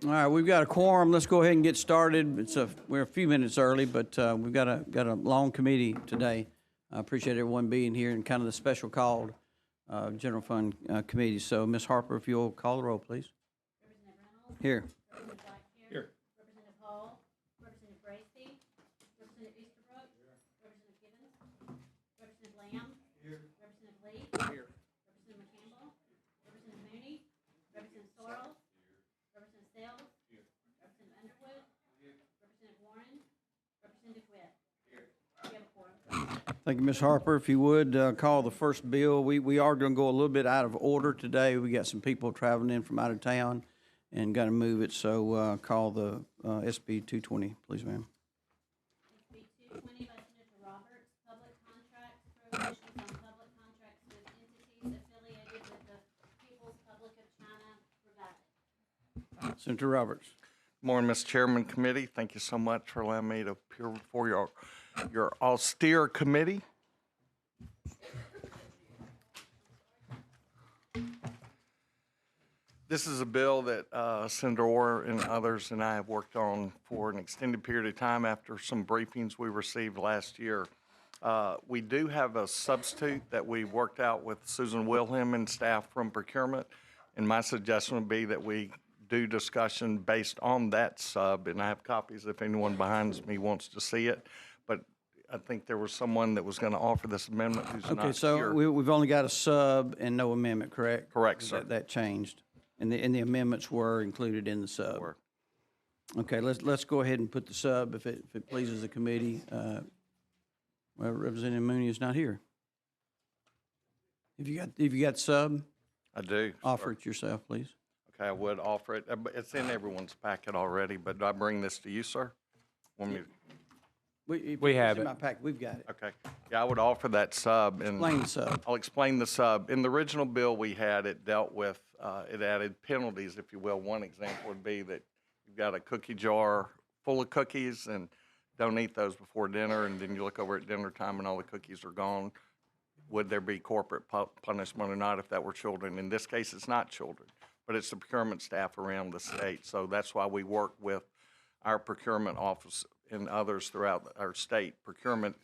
All right, we've got a quorum. Let's go ahead and get started. We're a few minutes early, but we've got a long committee today. I appreciate everyone being here and kind of the special called General Fund Committee. So, Ms. Harper, if you'll call the roll, please. Representative Reynolds. Here. Representative Blackshire. Here. Representative Hall. Representative Bracy. Representative Easterbrook. Representative Gibbons. Representative Lamb. Here. Representative Lee. Here. Representative McCampbell. Representative Mooney. Representative Sorrell. Representative Sales. Here. Representative Underwood. Here. Representative Warren. Representative Witt. Here. We have a quorum. Thank you, Ms. Harper. If you would, call the first bill. We are going to go a little bit out of order today. We got some people traveling in from out of town and got to move it. So call the SB 220, please, ma'am. SB 220 by Senator Roberts, public contracts, prohibitions on public contracts with entities affiliated with the People's Republic of China provided. Senator Roberts. Morning, Mr. Chairman, committee. Thank you so much for allowing me to appear before your austere committee. This is a bill that Senator Orr and others and I have worked on for an extended period of time after some briefings we received last year. We do have a substitute that we worked out with Susan Wilhelm and staff from procurement, and my suggestion would be that we do discussion based on that sub, and I have copies if anyone behind me wants to see it. But I think there was someone that was going to offer this amendment who's not here. Okay, so we've only got a sub and no amendment, correct? Correct, sir. That changed, and the amendments were included in the sub. Sure. Okay, let's go ahead and put the sub if it pleases the committee. Well, Representative Mooney is not here. If you got sub, I do. offer it yourself, please. Okay, I would offer it. It's in everyone's packet already, but do I bring this to you, sir? Want me to- We have in it. my pack. We've got it. Okay. Yeah, I would offer that sub. And Explain the sub. I'll explain the sub. In the original bill we had, it dealt with, it added penalties, if you will. One example would be that you've got a cookie jar full of cookies and don't eat those before dinner, and then you look over at dinner time and all the cookies are gone. Would there be corporate punishment or not if that were children? In this case, it's not children, but it's the procurement staff around the state. So that's why we work with our procurement office and others throughout our state procurement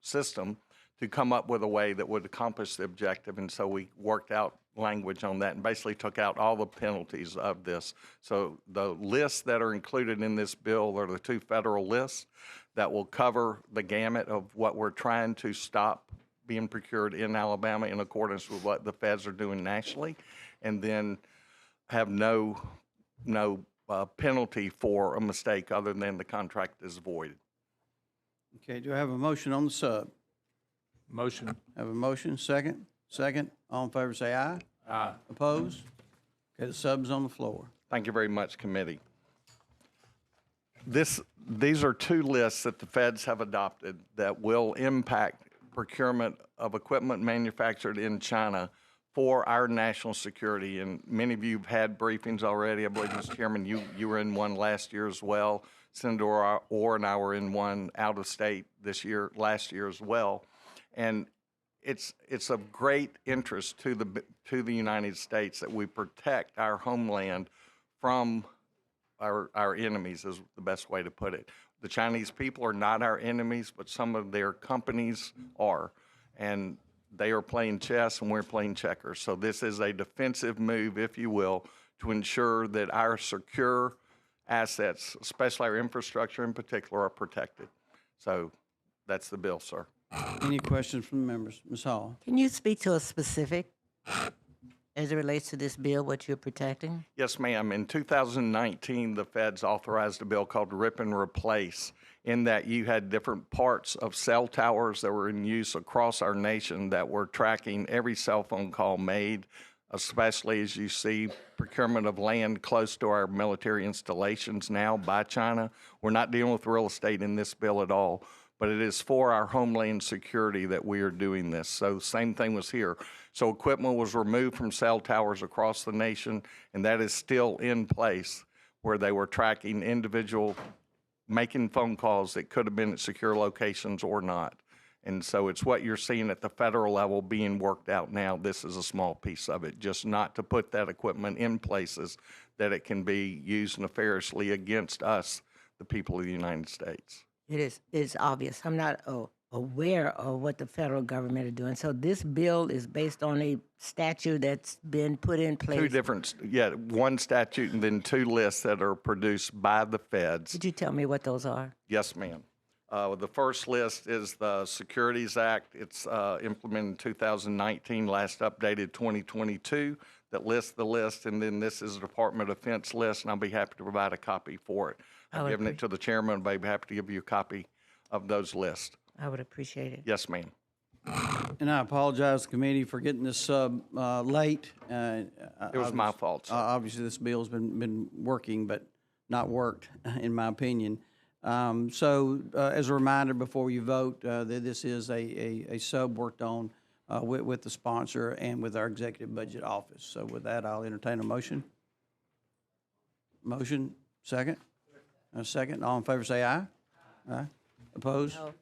system to come up with a way that would accomplish the objective. And so we worked out language on that and basically took out all the penalties of this. So the lists that are included in this bill are the two federal lists that will cover the gamut of what we're trying to stop being procured in Alabama in accordance with what the feds are doing nationally, and then have no penalty for a mistake other than the contract is voided. Okay, do I have a motion on the sub? Motion. Have a motion, second? Second. All in favor say aye. Aye. Opposed? Okay, the sub's on the floor. Thank you very much, committee. These are two lists that the feds have adopted that will impact procurement of equipment manufactured in China for our national security. And many of you have had briefings already. I believe, Mr. Chairman, you were in one last year as well. Senator Orr and I were in one out of state last year as well. And it's of great interest to the United States that we protect our homeland from our enemies, is the best way to put it. The Chinese people are not our enemies, but some of their companies are. And they are playing chess and we're playing checkers. So this is a defensive move, if you will, to ensure that our secure assets, especially our infrastructure in particular, are protected. So that's the bill, sir. Any questions from the members? Ms. Hall? Can you speak to a specific as it relates to this bill, what you're protecting? Yes, ma'am. In 2019, the feds authorized a bill called Rip and Replace, in that you had different parts of cell towers that were in use across our nation that were tracking every cell phone call made, especially as you see procurement of land close to our military installations now by China. We're not dealing with real estate in this bill at all, but it is for our homeland security that we are doing this. So same thing was here. So equipment was removed from cell towers across the nation, and that is still in place, where they were tracking individual, making phone calls that could have been at secure locations or not. And so it's what you're seeing at the federal level being worked out now. This is a small piece of it, just not to put that equipment in places that it can be used nefariously against us, the people of the United States. It's obvious. I'm not aware of what the federal government are doing. So this bill is based on a statute that's been put in place. Two different, one statute and then two lists that are produced by the feds. Could you tell me what those are? Yes, ma'am. The first list is the Securities Act. It's implemented in 2019, last updated 2022, that lists the list, and then this is a Department of Defense list, and I'll be happy to provide a copy for it. I've given it to the chairman, but I'd be happy to give you a copy of those lists. I would appreciate it. Yes, ma'am. And I apologize to the committee for getting this sub late. It was my fault, sir. Obviously, this bill's been working, but not worked, in my opinion. So as a reminder, before you vote, that this is a sub worked on with the sponsor and with our executive budget office. So with that, I'll entertain a motion. Motion, second? A second. All in favor, say aye. Aye. Opposed? No.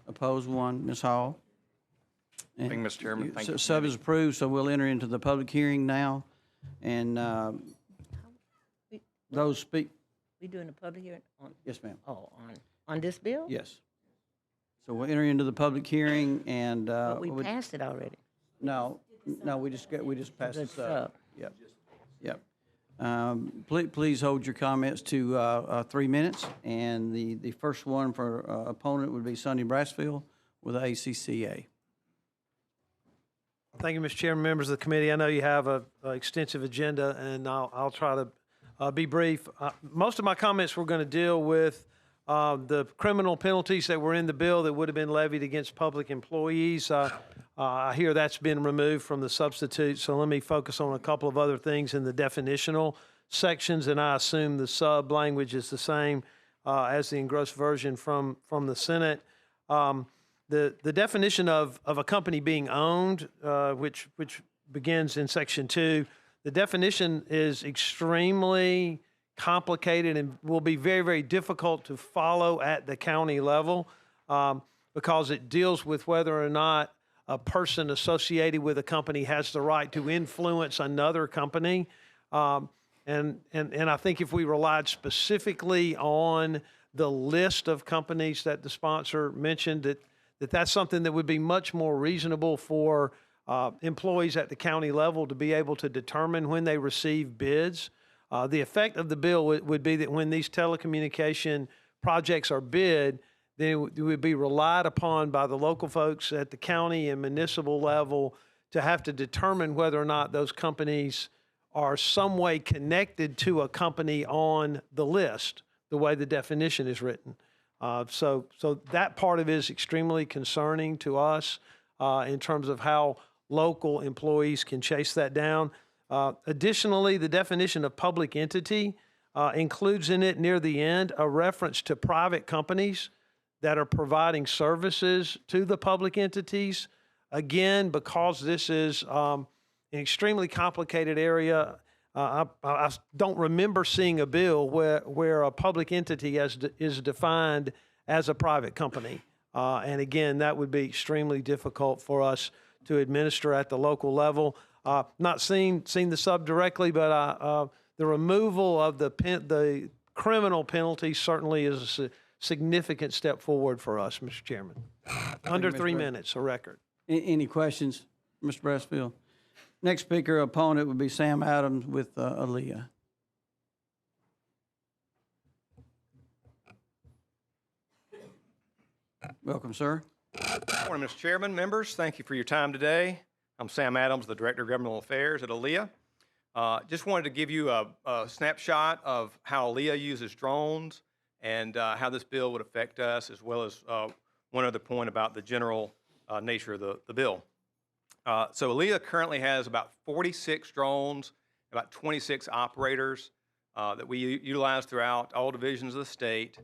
Opposed, one. Ms. Hall? Thank you, Mr. Chairman. Thank you. Sub is approved, so we'll enter into the public hearing now. And those speak, We doing a public hearing on, yes, ma'am. on this bill? Yes. So we'll enter into the public hearing and. But we passed it already. No, we just passed The this up. sub. Yep, yep. Please hold your comments to 3 minutes, and the first one for opponent would be Sonny Brassfield with the ACCA. Thank you, Mr. Chairman, members of the committee. I know you have a extensive agenda, and I'll try to be brief. Most of my comments were going to deal with the criminal penalties that were in the bill that would have been levied against public employees. I hear that's been removed from the substitute, so let me focus on a couple of other things in the definitional sections, and I assume the sub language is the same as the engrossed version from the Senate. The definition of a company being owned, which begins in Section 2, the definition is extremely complicated and will be very, very difficult to follow at the county level because it deals with whether or not a person associated with a company has the right to influence another company. And I think if we relied specifically on the list of companies that the sponsor mentioned, that's something that would be much more reasonable for employees at the county level to be able to determine when they receive bids. The effect of the bill would be that when these telecommunication projects are bid, then it would be relied upon by the local folks at the county and municipal level to have to determine whether or not those companies are some way connected to a company on the list, the way the definition is written. So that part of it is extremely concerning to us in terms of how local employees can chase that down. Additionally, the definition of public entity includes in it near the end a reference to private companies that are providing services to the public entities. Again, because this is an extremely complicated area, I don't remember seeing a bill where a public entity is defined as a private company. And again, that would be extremely difficult for us to administer at the local level. Not seen the sub directly, but the removal of the criminal penalty certainly is a significant step forward for us, Mr. Chairman. Under 3 minutes, a record. Any questions, Mr. Brassfield? Next speaker opponent would be Sam Adams with Aaliyah. Welcome, sir. Good morning, Mr. Chairman, members. Thank you for your time today. I'm Sam Adams, the Director of Governmental Affairs at Aaliyah. Just wanted to give you a snapshot of how Aaliyah uses drones and how this bill would affect us, as well as one other point about the general nature of the bill. So Aaliyah currently has about 46 drones, about 26 operators that we utilize throughout all divisions of the state.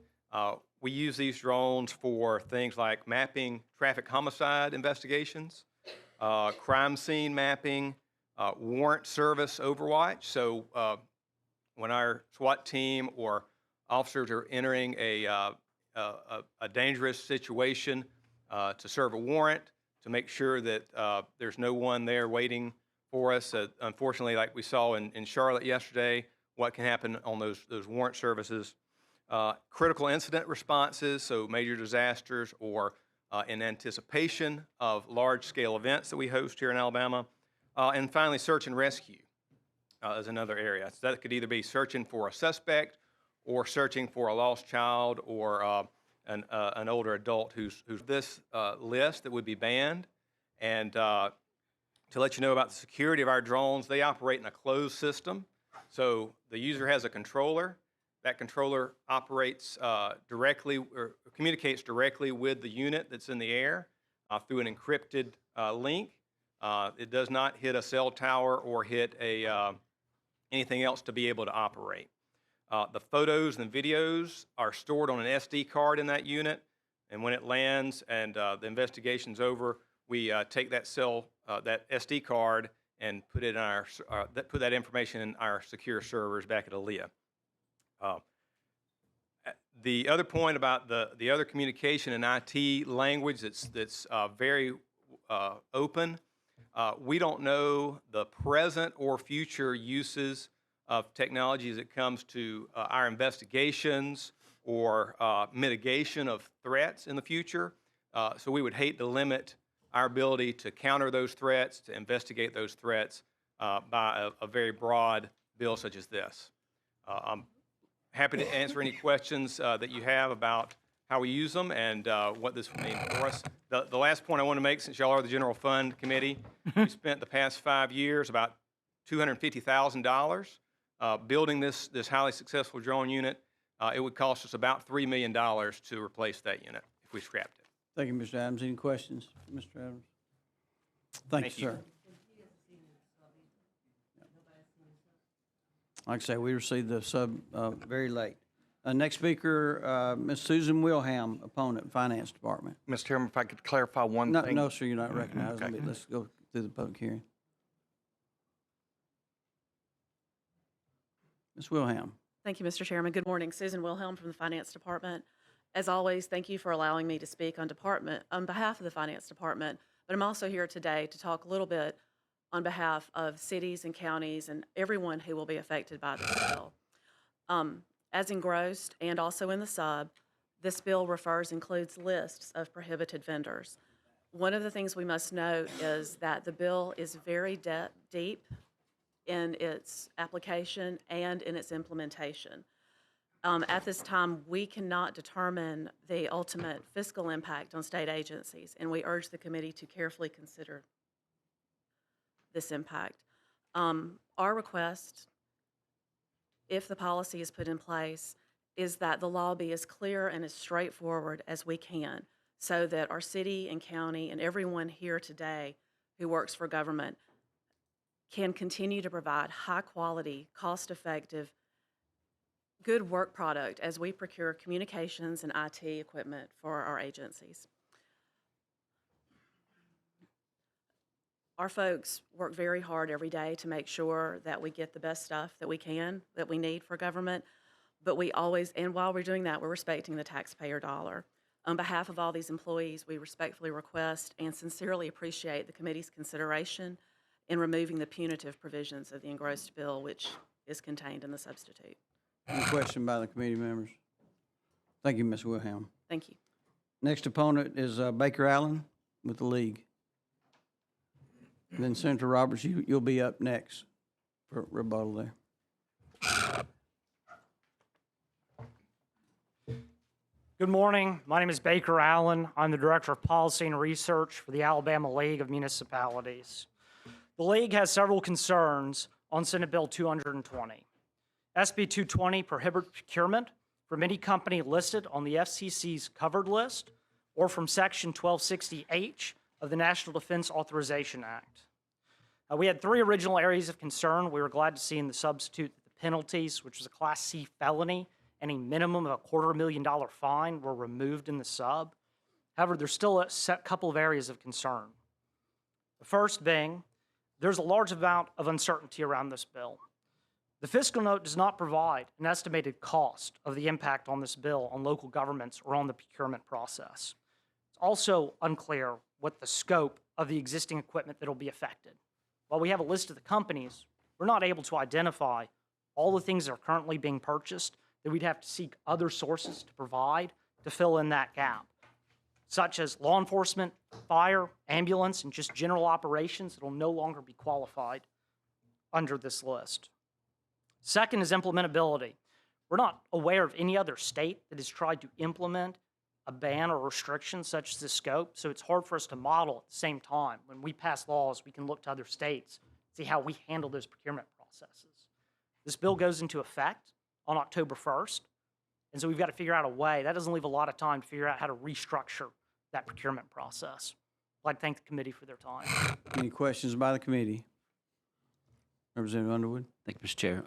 We use these drones for things like mapping traffic homicide investigations, crime scene mapping, warrant service overwatch. So when our SWAT team or officers are entering a dangerous situation to serve a warrant, to make sure that there's no one there waiting for us. Unfortunately, like we saw in Charlotte yesterday, what can happen on those warrant services. Critical incident responses, so major disasters or in anticipation of large-scale events that we host here in Alabama. And finally, search and rescue is another area. So that could either be searching for a suspect or searching for a lost child or an older adult who's this list that would be banned. And to let you know about the security of our drones, they operate in a closed system. So the user has a controller. That controller operates directly or communicates directly with the unit that's in the air through an encrypted link. It does not hit a cell tower or hit anything else to be able to operate. The photos and videos are stored on an SD card in that unit, and when it lands and the investigation's over, we take that that SD card and put it in put that information in our secure servers back at ALEA. The other point about the other communication and IT language that's very open, we don't know the present or future uses of technology as it comes to our investigations or mitigation of threats in the future. So we would hate to limit our ability to counter those threats, to investigate those threats by a very broad bill such as this. I'm happy to answer any questions that you have about how we use them and what this will mean for us. The last point I want to make, since y'all are the General Fund Committee, we spent the past 5 years about $250,000 building this highly successful drone unit. It would cost us about $3 million to replace that unit if we scrapped it. Thank you, Mr. Adams. Any questions, Mr. Adams? Thank you, sir. Like I say, we received the sub very late. Next speaker, Ms. Susan Wilhelm, opponent, Finance Department. Mr. Chairman, if I could clarify one No, thing. no, sir, you're not recognized. Okay. Let's go through the public hearing. Ms. Wilhelm. Thank you, Mr. Chairman. Good morning. Susan Wilhelm from the Finance Department. As always, thank you for allowing me to speak on behalf of the Finance Department, but I'm also here today to talk a little bit on behalf of cities and counties and everyone who will be affected by this bill. As engrossed and also in the sub, this bill includes lists of prohibited vendors. One of the things we must note is that the bill is very deep in its application and in its implementation. At this time, we cannot determine the ultimate fiscal impact on state agencies, and we urge the committee to carefully consider this impact. Our request, if the policy is put in place, is that the law be as clear and as straightforward as we can so that our city and county and everyone here today who works for government can continue to provide high-quality, cost-effective, good work product as we procure communications and IT equipment for our agencies. Our folks work very hard every day to make sure that we get the best stuff that we can, that we need for government, but and while we're doing that, we're respecting the taxpayer dollar. On behalf of all these employees, we respectfully request and sincerely appreciate the committee's consideration in removing the punitive provisions of the engrossed bill, which is contained in the substitute. Any question by the committee members? Thank you, Ms. Wilhelm. Thank you. Next opponent is Baker Allen with the League. And then Senator Roberts, you'll be up next for rebuttal there. Good morning. My name is Baker Allen. I'm the Director of Policy and Research for the Alabama League of Municipalities. The League has several concerns on Senate Bill 220. SB 220 prohibits procurement from any company listed on the FCC's covered list or from Section 1260H of the National Defense Authorization Act. We had 3 original areas of concern. We were glad to see in the substitute that the penalties, which was a Class C felony, and a minimum of a $250,000 fine were removed in the sub. However, there's still a couple of areas of concern. The first being, there's a large amount of uncertainty around this bill. The fiscal note does not provide an estimated cost of the impact on this bill on local governments or on the procurement process. It's also unclear what the scope of the existing equipment that will be affected. While we have a list of the companies, we're not able to identify all the things that are currently being purchased that we'd have to seek other sources to provide to fill in that gap, such as law enforcement, fire, ambulance, and just general operations that will no longer be qualified under this list. Second is implementability. We're not aware of any other state that has tried to implement a ban or restriction such as this scope, so it's hard for us to model at the same time. When we pass laws, we can look to other states, see how we handle those procurement processes. This bill goes into effect on October 1st, and so we've got to figure out a way. That doesn't leave a lot of time to figure out how to restructure that procurement process. I'd like to thank the committee for their time. Any questions by the committee? Representative Underwood? Thank you, Mr. Chair.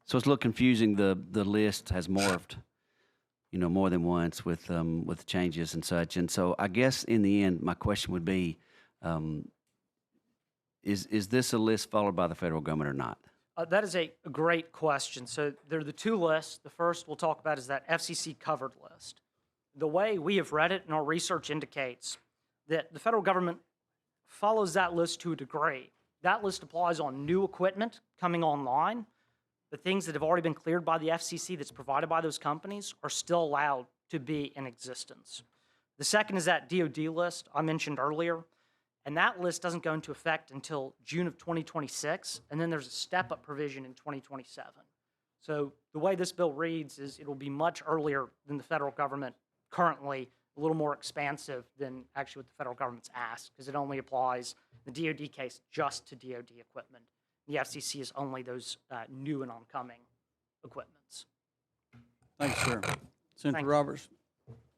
So it's a little confusing. The list has morphed, more than once with changes and such. And so I guess in the end, my question would be, is this a list followed by the federal government or not? That is a great question. So there are the two lists. The first we'll talk about is that FCC covered list. The way we have read it and our research indicates that the federal government follows that list to a degree. That list applies on new equipment coming online. The things that have already been cleared by the FCC that's provided by those companies are still allowed to be in existence. The second is that DoD list I mentioned earlier, and that list doesn't go into effect until June of 2026, and then there's a step-up provision in 2027. So the way this bill reads is it will be much earlier than the federal government currently, a little more expansive than actually what the federal government's asked, because it only applies, in the DoD case, just to DoD equipment. The FCC is only those new and oncoming equipments. Thank you, sir. Senator Thank you. Roberts,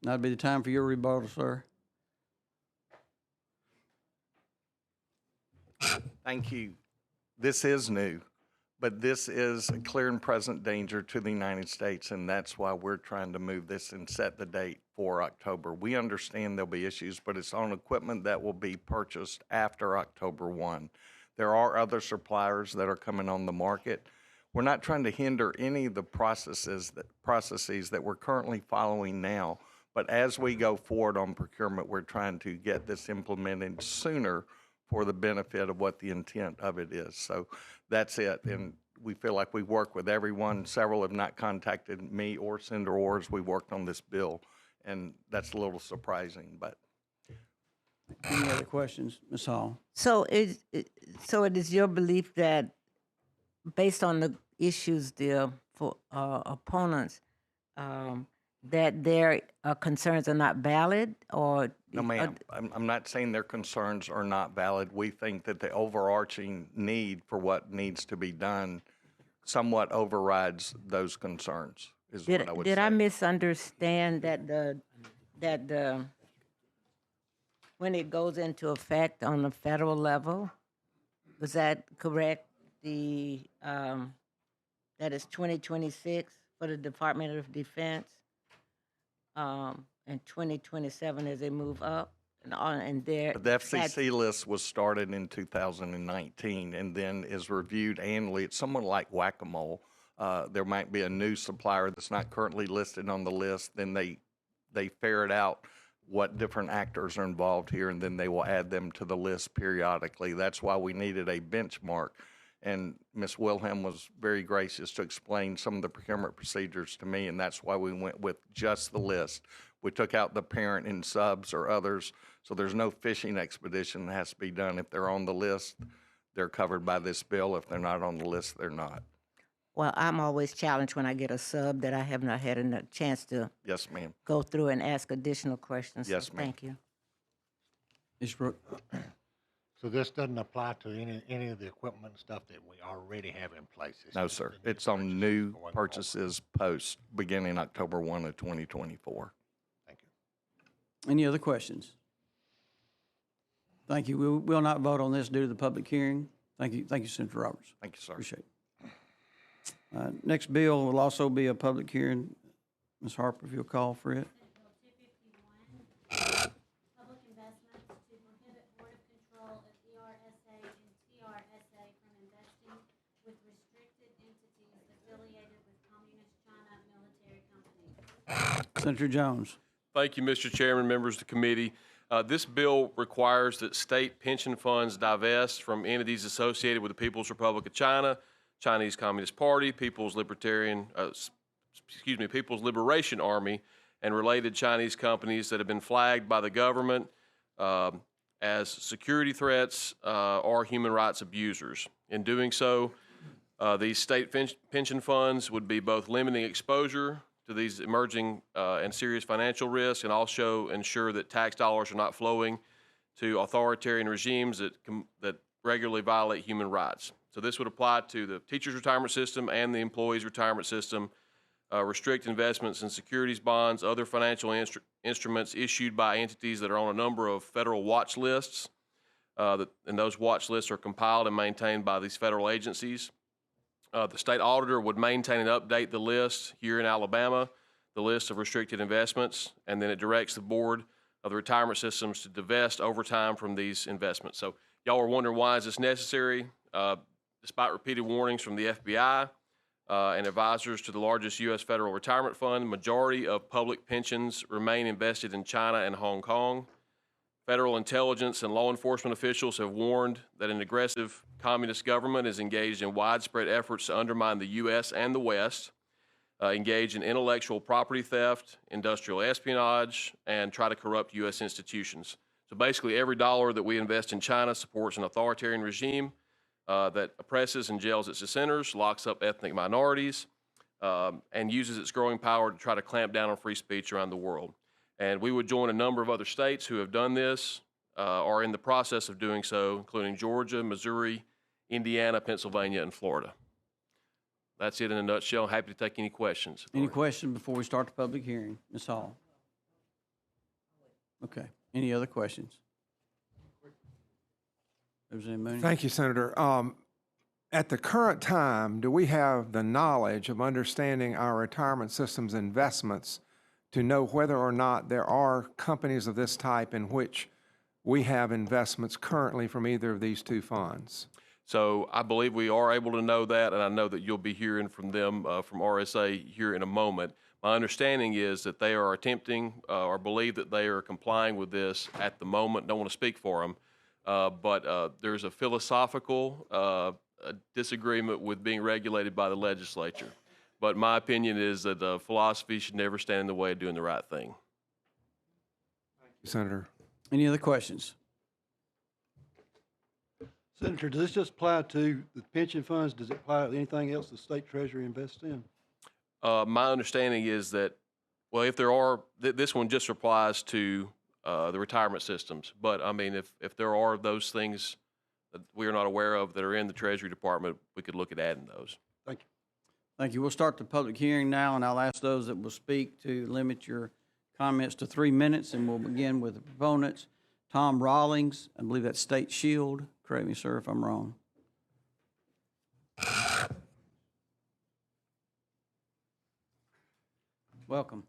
that'd be the time for your rebuttal, sir. Thank you. This is new, but this is a clear and present danger to the United States, and that's why we're trying to move this and set the date for October. We understand there'll be issues, but it's on equipment that will be purchased after October 1. There are other suppliers that are coming on the market. We're not trying to hinder any of the processes that we're currently following now, but as we go forward on procurement, we're trying to get this implemented sooner for the benefit of what the intent of it is. So that's it, and we feel like we work with everyone. Several have not contacted me or Senator Orr as we worked on this bill, and that's a little surprising, but. Any other questions? Ms. Hall? So it is your belief that, based on the issues there for opponents, that their concerns are not valid, or No, ma'am. I'm not saying their concerns are not valid. We think that the overarching need for what needs to be done somewhat overrides those concerns, is what I would say. Did I misunderstand that the when it goes into effect on the federal level, was that correct? That is 2026 for the Department of Defense, and 2027 as they move up, and there. The FCC list was started in 2019 and then is reviewed annually. It's somewhat like whack-a-mole. There might be a new supplier that's not currently listed on the list, then they ferret out what different actors are involved here, and then they will add them to the list periodically. That's why we needed a benchmark. And Ms. Wilhelm was very gracious to explain some of the procurement procedures to me, and that's why we went with just the list. We took out the parent and subs or others, so there's no fishing expedition that has to be done. If they're on the list, they're covered by this bill. If they're not on the list, they're not. Well, I'm always challenged when I get a sub that I have not had a chance to Yes, ma'am. go through and ask additional questions. Yes, So ma'am. thank you. Ms. Brooke? So this doesn't apply to any of the equipment and stuff that we already have in place? It's No, just sir. the It's on new going forward. purchases post beginning October 1 of 2024. Thank you. Any other questions? Thank you. We will not vote on this due to the public hearing. Thank you, Senator Roberts. Thank you, sir. Appreciate it. Next bill will also be a public hearing. Ms. Harper, if you'll call for it. Public investments to prohibit Board of Control of ERSA and TRSA from investing with restricted entities affiliated with Communist China military companies. Senator Jones. Thank you, Mr. Chairman, members of the committee. This bill requires that state pension funds divest from entities associated with the People's Republic of China. Chinese Communist Party, People's Liberation Army, and related Chinese companies that have been flagged by the government as security threats or human rights abusers. In doing so, these state pension funds would be both limiting exposure to these emerging and serious financial risks and also ensure that tax dollars are not flowing to authoritarian regimes that regularly violate human rights. So this would apply to the teachers' retirement system and the employees' retirement system, restrict investments in securities bonds, other financial instruments issued by entities that are on a number of federal watch lists, and those watch lists are compiled and maintained by these federal agencies. The state auditor would maintain and update the list here in Alabama, the list of restricted investments, and then it directs the board of the retirement systems to divest over time from these investments. So y'all are wondering, why is this necessary? Despite repeated warnings from the FBI and advisors to the largest U.S. federal retirement fund, the majority of public pensions remain invested in China and Hong Kong. Federal intelligence and law enforcement officials have warned that an aggressive communist government is engaged in widespread efforts to undermine the U.S. and the West, engage in intellectual property theft, industrial espionage, and try to corrupt U.S. institutions. So basically, every dollar that we invest in China supports an authoritarian regime that oppresses and jails its dissenters, locks up ethnic minorities, and uses its growing power to try to clamp down on free speech around the world. And we would join a number of other states who have done this, are in the process of doing so, including Georgia, Missouri, Indiana, Pennsylvania, and Florida. That's it in a nutshell. Happy to take any questions. Any question before we start the public hearing? Ms. Hall? Okay. Any other questions? Representative Mooney? Thank you, Senator. At the current time, do we have the knowledge of understanding our retirement system's investments to know whether or not there are companies of this type in which we have investments currently from either of these two funds? So I believe we are able to know that, and I know that you'll be hearing from them, from RSA here in a moment. My understanding is that they are attempting or believe that they are complying with this at the moment. Don't want to speak for them, but there's a philosophical disagreement with being regulated by the legislature. But my opinion is that philosophy should never stand in the way of doing the right thing. Thank you, Senator. Any other questions? Senator, does this just apply to the pension funds? Does it apply to anything else the state treasury invests in? My understanding is that, well, if there are, this one just applies to the retirement systems. But I mean, if there are those things that we are not aware of that are in the Treasury Department, we could look at adding those. Thank you. Thank you. We'll start the public hearing now, and I'll ask those that will speak to limit your comments to 3 minutes, and we'll begin with the proponents. Tom Rawlings, I believe that's State Shield. Correct me, sir, if I'm wrong. Welcome.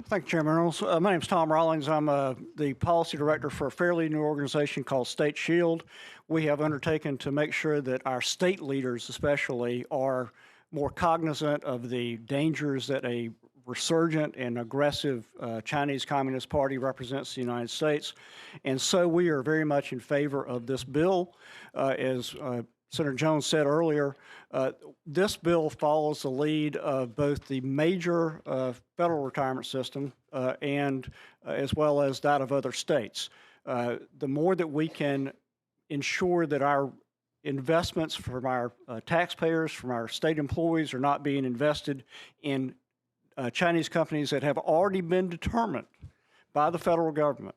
Thank you, Chairman Reynolds. My name is Tom Rawlings. I'm the policy director for a fairly new organization called State Shield. We have undertaken to make sure that our state leaders especially are more cognizant of the dangers that a resurgent and aggressive Chinese Communist Party represents the United States. And so we are very much in favor of this bill. As Senator Jones said earlier, this bill follows the lead of both the major federal retirement system and as well as that of other states. The more that we can ensure that our investments from our taxpayers, from our state employees are not being invested in Chinese companies that have already been determined by the federal government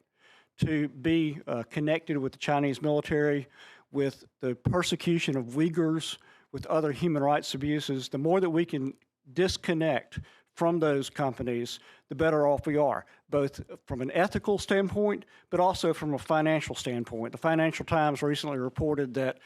to be connected with the Chinese military, with the persecution of Uyghurs, with other human rights abuses, the more that we can disconnect from those companies, the better off we are, both from an ethical standpoint, but also from a financial standpoint. The Financial Times recently reported that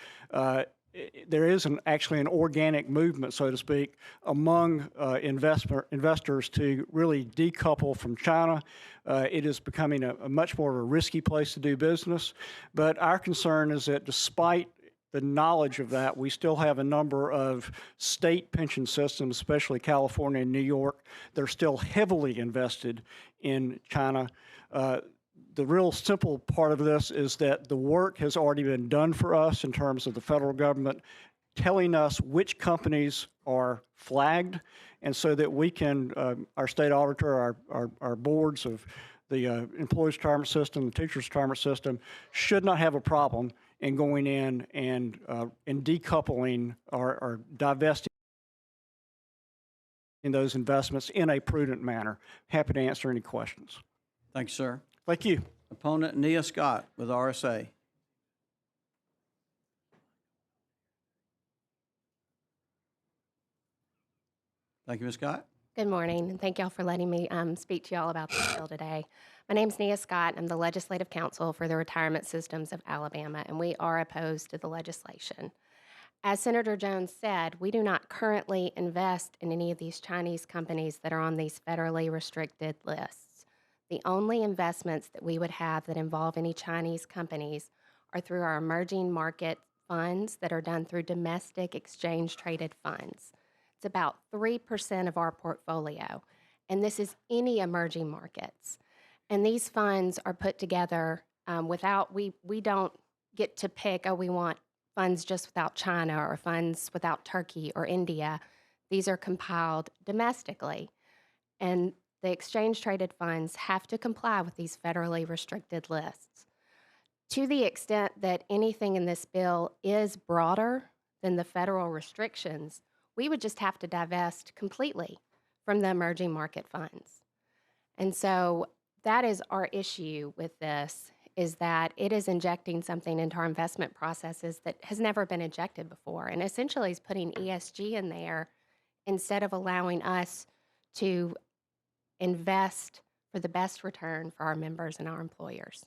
there is actually an organic movement, so to speak, among investors to really decouple from China. It is becoming a much more of a risky place to do business. But our concern is that despite the knowledge of that, we still have a number of state pension systems, especially California and New York, that are still heavily invested in China. The real simple part of this is that the work has already been done for us in terms of the federal government telling us which companies are flagged, and so that we can, our state auditor, our boards of the employees retirement system, the teachers retirement system, should not have a problem in going in and decoupling or divesting in those investments in a prudent manner. Happy to answer any questions. Thank you, sir. Thank you. Opponent Nia Scott with RSA. Thank you, Ms. Scott. Good morning, and thank y'all for letting me speak to y'all about this bill today. My name is Nia Scott. I'm the Legislative Counsel for the Retirement Systems of Alabama, and we are opposed to the legislation. As Senator Jones said, we do not currently invest in any of these Chinese companies that are on these federally restricted lists. The only investments that we would have that involve any Chinese companies are through our emerging market funds that are done through domestic exchange-traded funds. It's about 3% of our portfolio, and this is any emerging markets. And these funds are put together we don't get to pick, we want funds just without China or funds without Turkey or India. These are compiled domestically. And the exchange-traded funds have to comply with these federally restricted lists. To the extent that anything in this bill is broader than the federal restrictions, we would just have to divest completely from the emerging market funds. And so that is our issue with this, is that it is injecting something into our investment processes that has never been injected before, and essentially is putting ESG in there instead of allowing us to invest for the best return for our members and our employers.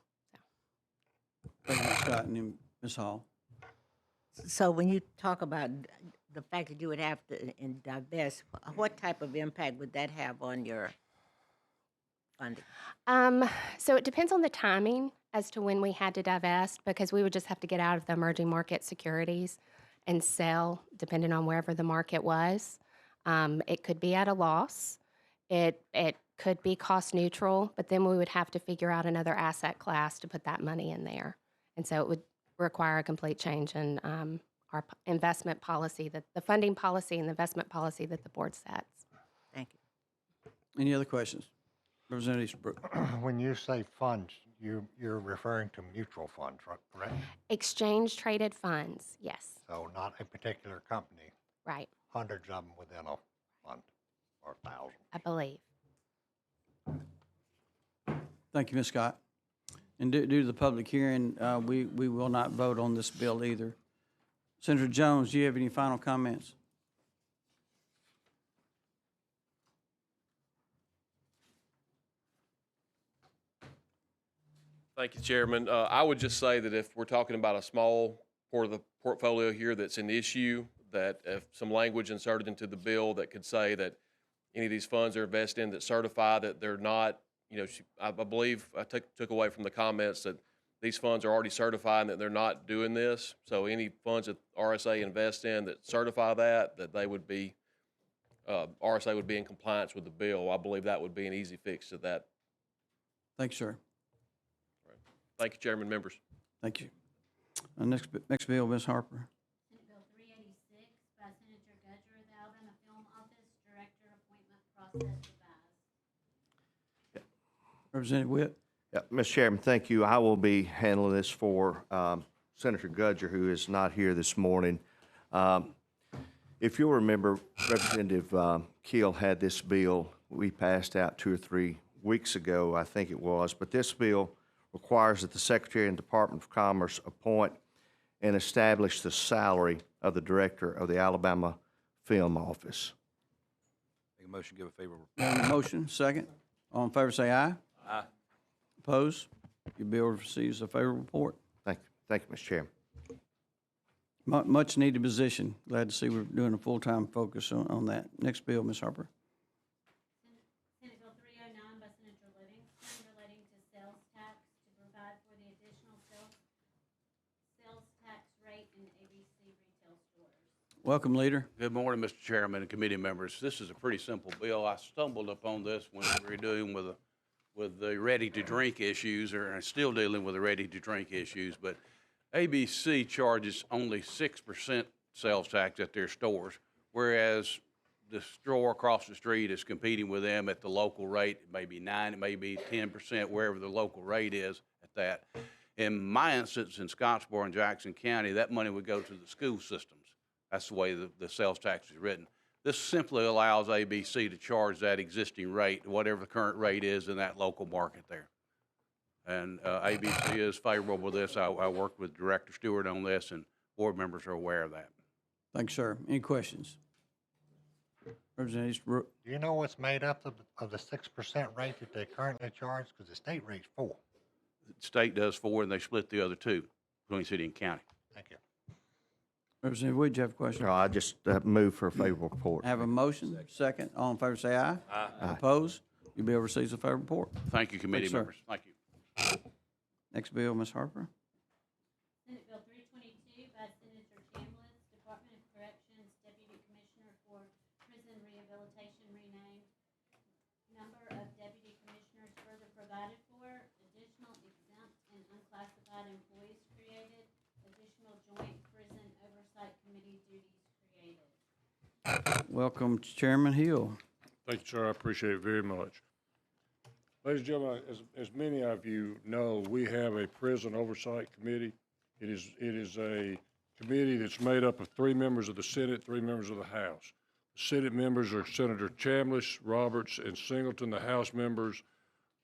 Thank you, Ms. Scott, and then Ms. Hall. So when you talk about the fact that you would have to divest, what type of impact would that have on your funding? So it depends on the timing as to when we had to divest, because we would just have to get out of the emerging market securities and sell, depending on wherever the market was. It could be at a loss. It could be cost neutral, but then we would have to figure out another asset class to put that money in there. And so it would require a complete change in our investment policy, the funding policy and the investment policy that the board sets. Thank you. Any other questions? Representative Easterbrook. When you say funds, you're referring to mutual funds, correct? Exchange traded funds, yes. So not a particular company, Right, hundreds of them within a fund, or 1,000. I believe. Thank you, Ms. Scott. And due to the public hearing, we will not vote on this bill either. Senator Jones, do you have any final comments? Thank you, Chairman. I would just say that if we're talking about a small part of the portfolio here that's an issue, that if some language inserted into the bill that could say that any of these funds are invested in that certify that they're not, I believe I took away from the comments that these funds are already certifying that they're not doing this. So any funds that RSA invests in that certify that they would be, RSA would be in compliance with the bill. I believe that would be an easy fix to that. Thank you, sir. Thank you, Chairman, members. Thank you. Next bill, Ms. Harper. Senate Bill 386 by Senator Gudger, the Alabama Film Office Director Appointment Process Revised. Representative Witt. Yeah, Mr. Chairman, thank you. I will be handling this for Senator Gudger, who is not here this morning. If you'll remember, Representative Keel had this bill we passed out 2 or 3 weeks ago, I think it was, but this bill requires that the Secretary and Department of Commerce appoint and establish the salary of the Director of the Alabama Film Office. Make a motion, give a favorable. Motion, second. All in favor, say aye. Aye. Opposed? Your bill receives a favorable report. Thank you. Thank you, Mr. Chairman. Much needed position. Glad to see we're doing a full-time focus on that. Next bill, Ms. Harper. Senate Bill 309 by Senator Livingston relating to sales tax to provide for the additional sales tax rate in ABC retail stores. Welcome, Leader. Good morning, Mr. Chairman and committee members. This is a pretty simple bill. I stumbled upon this when we were dealing with the ready-to-drink issues, or still dealing with the ready-to-drink issues, but ABC charges only 6% sales tax at their stores, whereas the store across the street is competing with them at the local rate. It may be 9, it may be 10%, wherever the local rate is at that. In my instance, in Scottsboro and Jackson County, that money would go to the school systems. That's the way the sales tax is written. This simply allows ABC to charge that existing rate, whatever the current rate is in that local market there. And ABC is favorable with this. I worked with Director Stewart on this, and board members are aware of that. Thanks, sir. Any questions? Representative Easterbrook? Do you know what's made up of the 6% rate that they currently charge? Because the state rate's 4%. The state does 4, and they split the other 2 between city and county. Thank you. Representative Wood, you have a question? No, I just move for a favorable report. I have a motion, second. All in favor say aye. Aye. Opposed? Your bill receives a favorable report. Thank you, committee Thanks, sir. members. Thank you. Next bill, Ms. Harper. Senate Bill 322 by Senator Chambliss, Department of Corrections, Deputy Commissioner for Prison Rehabilitation renamed. Number of deputy commissioners further provided for. Additional exempt and unclassified employees created. Additional joint prison oversight committee duties created. Welcome, Chairman Hill. Thank you, sir. I appreciate it very much. Ladies and gentlemen, as many of you know, we have a prison oversight committee. It is a committee that's made up of 3 members of the Senate, 3 members of the House. The Senate members are Senator Chambliss, Roberts, and Singleton. The House members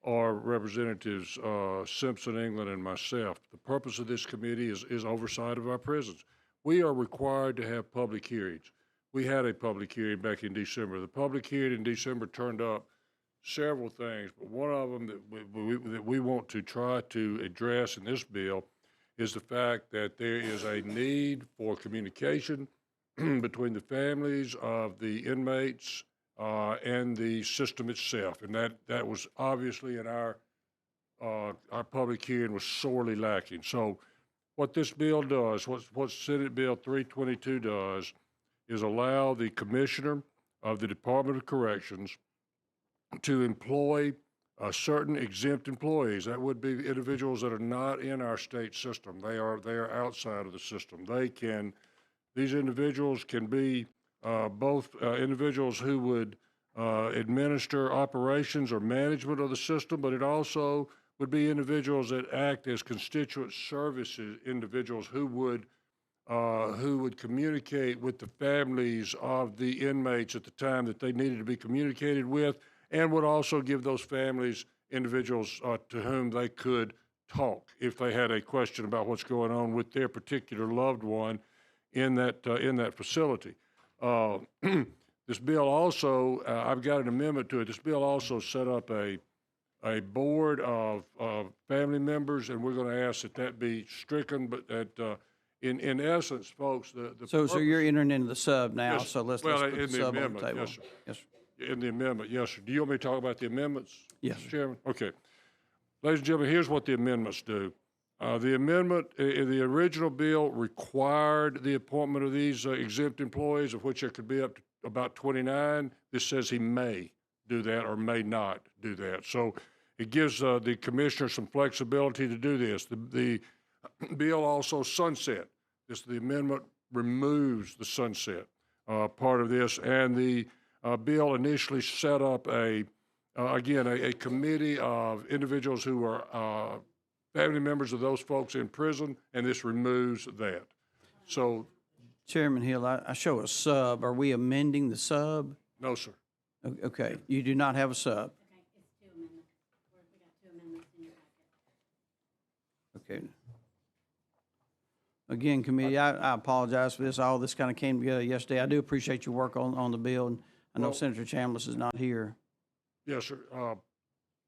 are Representatives Simpson, England, and myself. The purpose of this committee is oversight of our prisons. We are required to have public hearings. We had a public hearing back in December. The public hearing in December turned up several things, but one of them that we want to try to address in this bill is the fact that there is a need for communication between the families of the inmates and the system itself, and that was obviously in our public hearing was sorely lacking. So, what this bill does, what Senate Bill 322 does, is allow the commissioner of the Department of Corrections to employ certain exempt employees. That would be individuals that are not in our state system. They are outside of the system. These individuals can be both individuals who would administer operations or management of the system, but it also would be individuals that act as constituent services individuals who would communicate with the families of the inmates at the time that they needed to be communicated with, and would also give those families individuals to whom they could talk if they had a question about what's going on with their particular loved one in that facility. This bill also, I've got an amendment to it. This bill also set up a board of family members, and we're going to ask that be stricken. But that, in essence, folks, So you're entering into the sub now. Yes, So let's well, put the in the sub on the amendment, table. yes, sir. Yes, sir. In the amendment, yes, sir. Do you want me to talk about the amendments? Yes, Mr. sir. Chairman? Okay. Ladies and gentlemen, here's what the amendments do. The amendment in the original bill required the appointment of these exempt employees, of which there could be up to about 29. This says he may do that or may not do that. So it gives the commissioner some flexibility to do this. The bill also sunset. The amendment removes the sunset part of this, and the bill initially set up a committee of individuals who are family members of those folks in prison, and this removes that. So, Chairman Hill, I show a sub. Are we amending the sub? no, sir. Okay, you do not have a sub. Okay, it's 2 amendments. We got 2 amendments in your packet. Okay. Again, committee, I apologize for this. All this kind of came together yesterday. I do appreciate your work on the bill, and I know Well- Senator Chambliss is not here. Yes, sir.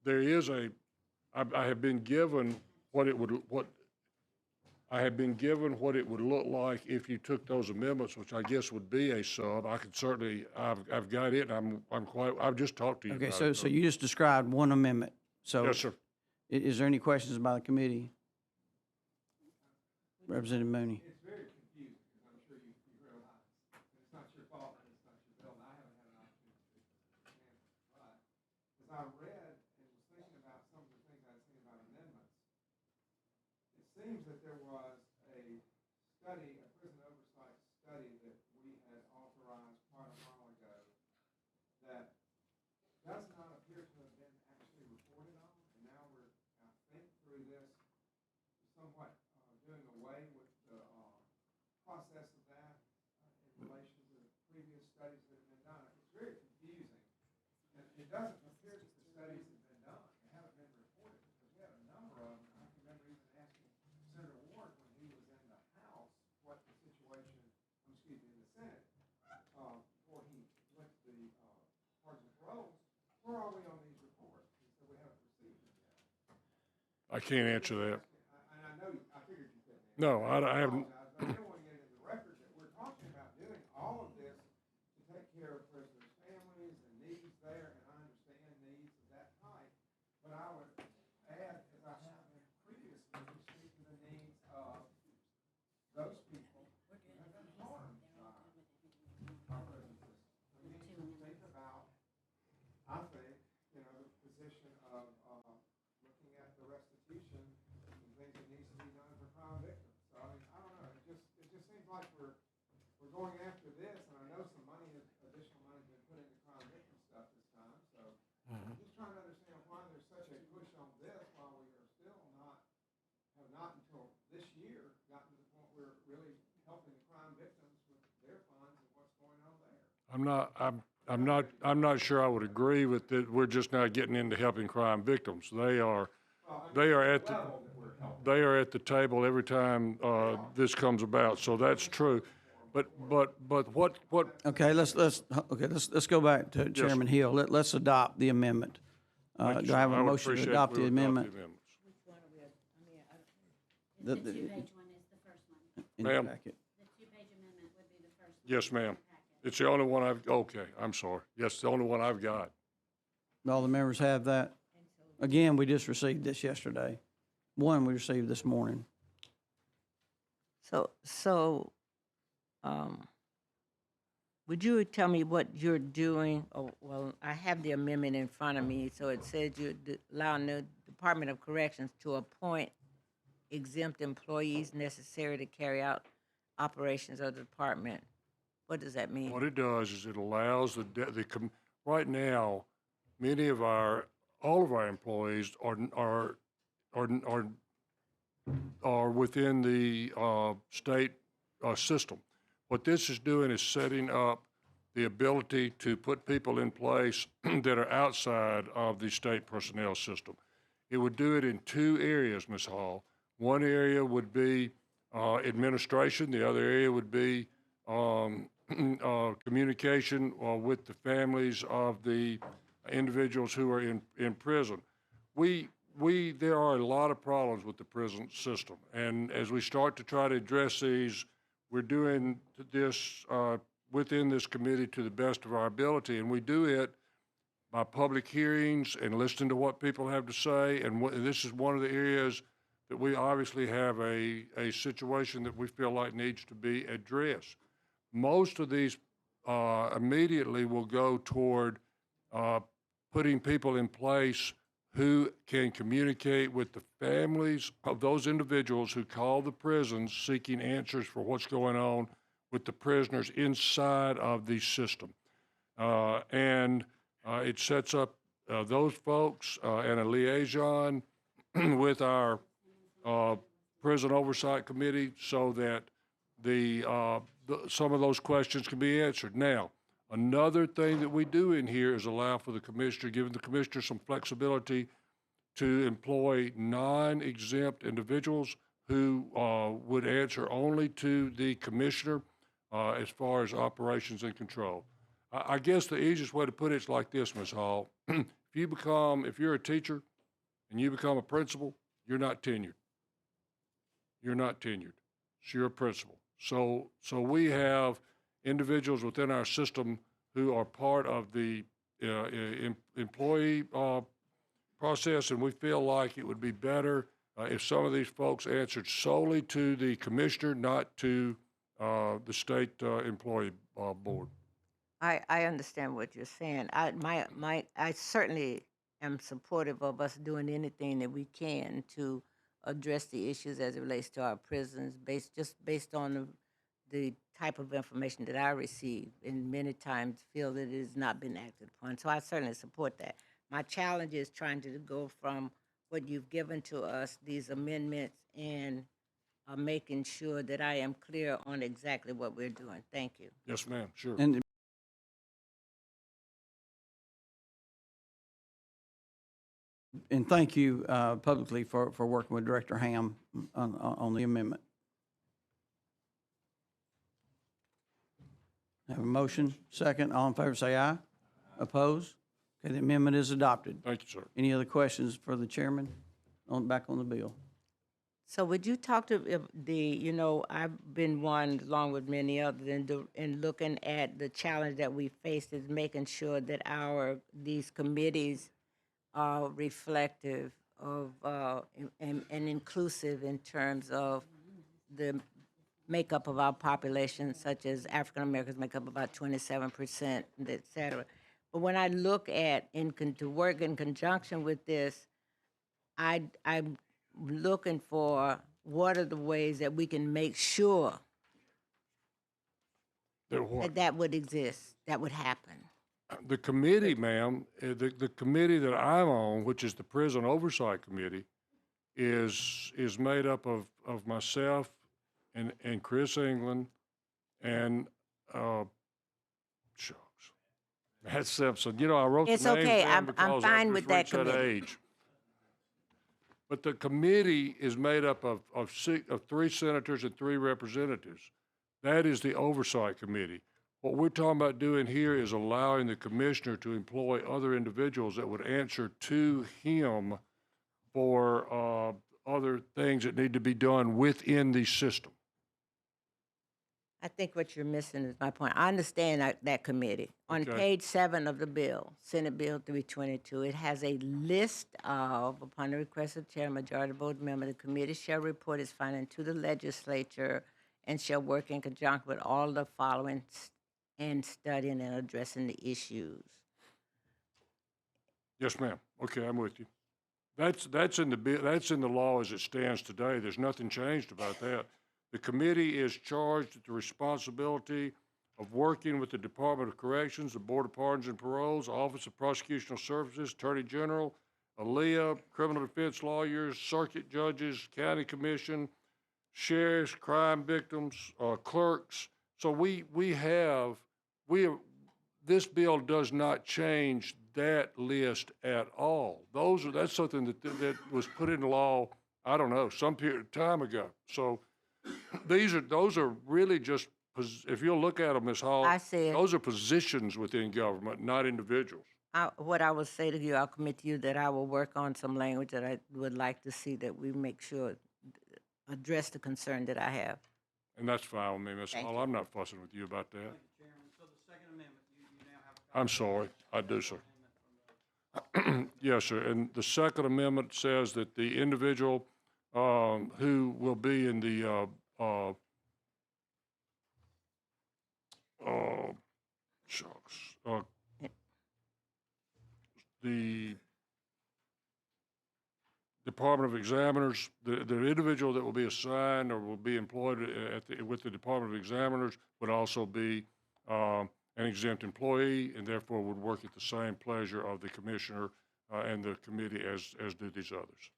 There is I have been given what it would look like if you took those amendments, which I guess would be a sub. I could certainly, I've got it, and I've just talked to you Okay, about so it. you just described one amendment. So Yes, sir. Is there any questions by the committee? Representative Mooney. It's very confusing, because I'm sure you realize it's not your fault and it's not your bill, and I haven't had an opportunity to handle it. But as I read and was thinking about some of the things I was thinking about amendments, it seems that there was a study, a prison oversight study doesn't appear that the studies have been done. They haven't been reported because we have a number of them. I can remember even asking Senator Warren when he was in the House what the situation, excuse me, in the Senate, before he went to the pardon the parole. Where are we on these reports? He said we haven't received them yet. I can't answer that. And I know, I figured you couldn't. No, I haven't. But I don't want to get into the record that we're talking about doing all of this to take care of prisoners' families and needs there, and I understand needs of that type. But I would add, as I have in previous meetings, speak to the needs of those people who have been harmed by our prison system. We need to think about, I think, the position of looking at the restitution and things that needs to be done for crime victims. So I mean, I don't know. It just seems like we're going after this, and I know some money, additional money, has been put into crime victim stuff this time. So I'm just trying to understand why there's such a push on this while we are still have not until this year gotten to the point where we're really helping the crime victims with their funds and what's going on there. I'm not sure I would agree with that. We're just now getting into helping crime victims. They are at the table every time this comes about. So that's true. But what? Okay, let's go back to Chairman Hill. Let's adopt the amendment. Do I have a motion to adopt the amendment? The two-page one is the first one. In the Ma'am? packet. The two-page amendment would be the first one. Yes, ma'am. It's the only one okay, I'm sorry. Yes, the only one I've got. All the members have that? Again, we just received this yesterday. One we received this morning. Would you tell me what you're doing? Oh, well, I have the amendment in front of me, so it says you're allowing the Department of Corrections to appoint exempt employees necessary to carry out operations of the department. What does that mean? What it does is it allows right now, all of our employees are within the state system. What this is doing is setting up the ability to put people in place that are outside of the state personnel system. It would do it in two areas, Ms. Hall. One area would be administration. The other area would be communication with the families of the individuals who are in prison. There are a lot of problems with the prison system, and as we start to try to address these, we're doing this within this committee to the best of our ability, and we do it by public hearings and listening to what people have to say, and this is one of the areas that we obviously have a situation that we feel like needs to be addressed. Most of these immediately will go toward putting people in place who can communicate with the families of those individuals who call the prisons seeking answers for what's going on with the prisoners inside of the system. It sets up those folks and a liaison with our Prison Oversight Committee so that some of those questions can be answered. Now, another thing that we do in here is allow for the commissioner, giving the commissioner some flexibility to employ non-exempt individuals who would answer only to the commissioner as far as operations and control. I guess the easiest way to put it is like this, Ms. Hall. If you're a teacher and you become a principal, you're not tenured. You're not tenured. So you're a principal. So we have individuals within our system who are part of the employee process, and we feel like it would be better if some of these folks answered solely to the commissioner, not to the state employee board. I understand what you're saying. I certainly am supportive of us doing anything that we can to address the issues as it relates to our prisons, based on the type of information that I receive, and many times feel that it has not been acted upon. So I certainly support that. My challenge is trying to go from what you've given to us, these amendments, and making sure that I am clear on exactly what we're doing. Thank you. Yes, ma'am, sure. And And thank you publicly for working with Director Ham on the amendment. Have a motion, second. All in favor say aye. Opposed? Okay, the amendment is adopted. Thank you, sir. Any other questions for the chairman? Back on the bill. So would you talk to I've been one, along with many others, in looking at the challenge that we face is making sure that these committees are reflective of and inclusive in terms of the makeup of our population, such as African Americans make up about 27%, et cetera. But when I look at to work in conjunction with this, I'm looking for what are the ways that we can make sure that would exist, that would happen. The committee, ma'am, the committee that I'm on, which is the Prison Oversight Committee, is made up of myself and Chris England and Matt Simpson. You know, I wrote It's the names okay. down I'm because fine I've with just that reached committee. age. But the committee is made up of 3 senators and 3 representatives. That is the Oversight Committee. What we're talking about doing here is allowing the commissioner to employ other individuals that would answer to him for other things that need to be done within the system. I think what you're missing is my point. I understand that committee. On Okay. page 7 of the bill, Senate Bill 322, it has a list of, upon the request of chair, majority vote member, the committee shall report its findings to the legislature and shall work in conjunction with all the following and studying and addressing the issues. Yes, ma'am. Okay, I'm with you. That's in the bill. That's in the law as it stands today. There's nothing changed about that. The committee is charged with the responsibility of working with the Department of Corrections, the Board of Pardons and Paroles, Office of Prosecutional Services, Attorney General, ALEA, criminal defense lawyers, circuit judges, county commission, sheriffs, crime victims, clerks. So this bill does not change that list at all. That's something that was put into law, I don't know, some period of time ago. So those are really just, if you'll look at them, Ms. Hall, I see it. those are positions within government, not individuals. What I will say to you, I'll commit to you that I will work on some language that I would like to see that we make sure address the concern that I have. And that's fine with me, Ms. Hall. I'm not fussing with you about that. I'm sorry. I do, sir. Yes, sir. And the Second Amendment says that the individual who will be in the the Department of Examiners, the individual that will be assigned or will be employed with the Department of Examiners would also be an exempt employee and therefore would work at the same pleasure of the commissioner and the committee as do these others.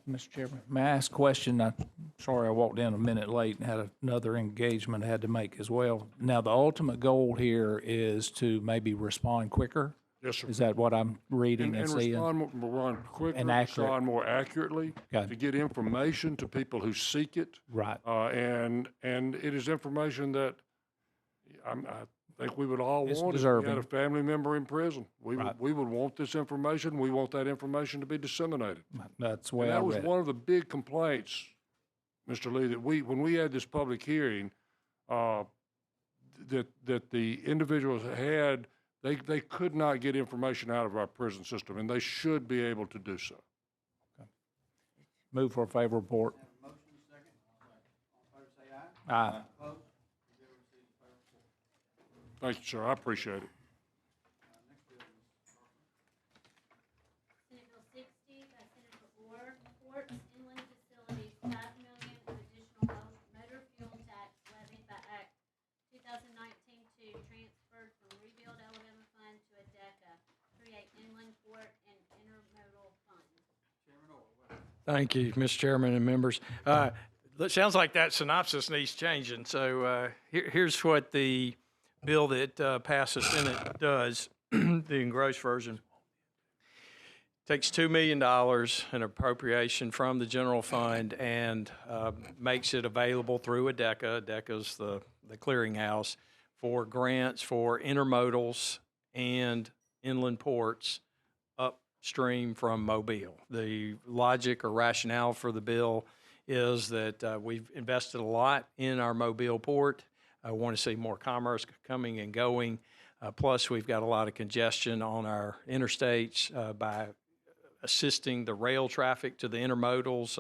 Mr. Chairman, may I ask a question? Sorry I walked in a minute late and had another engagement I had to make as well. Now, the ultimate goal here is to maybe respond quicker? Yes, sir. Is that what I'm reading and seeing? Respond quicker, And accurate. respond more accurately, Okay. to get information to people who seek it. Right. And it is information that I think we would all It's want if we had deserving. a family member in prison. We Right. would want this information. We want that information to be disseminated. That's the And way I that was read it. one of the big complaints, Mr. Lee, that when we had this public hearing, that the individuals had, they could not get information out of our prison system, and they should be able to do so. Move for a favorable report. Aye. Thank you, sir. I appreciate it. Senate Bill 60 by Senator Orr, Ports Inland Facilities, $5 million of additional motor fuel tax levied by Act 2019-2 transferred from Rebuild Alabama Fund to ADECA, create inland port and Thank you, Mr. Chairman and members. It sounds like that synopsis needs changing. So here's what the bill that passed the Senate does, the engrossed version. Takes $2 million in appropriation from the general fund and makes it available through ADECA. ADECA's the clearinghouse for grants for intermodals and inland ports upstream from Mobile. The logic or rationale for the bill is that we've invested a lot in our Mobile port. I want to see more commerce coming and going. Plus, we've got a lot of congestion on our interstates by assisting the rail traffic to the intermodals.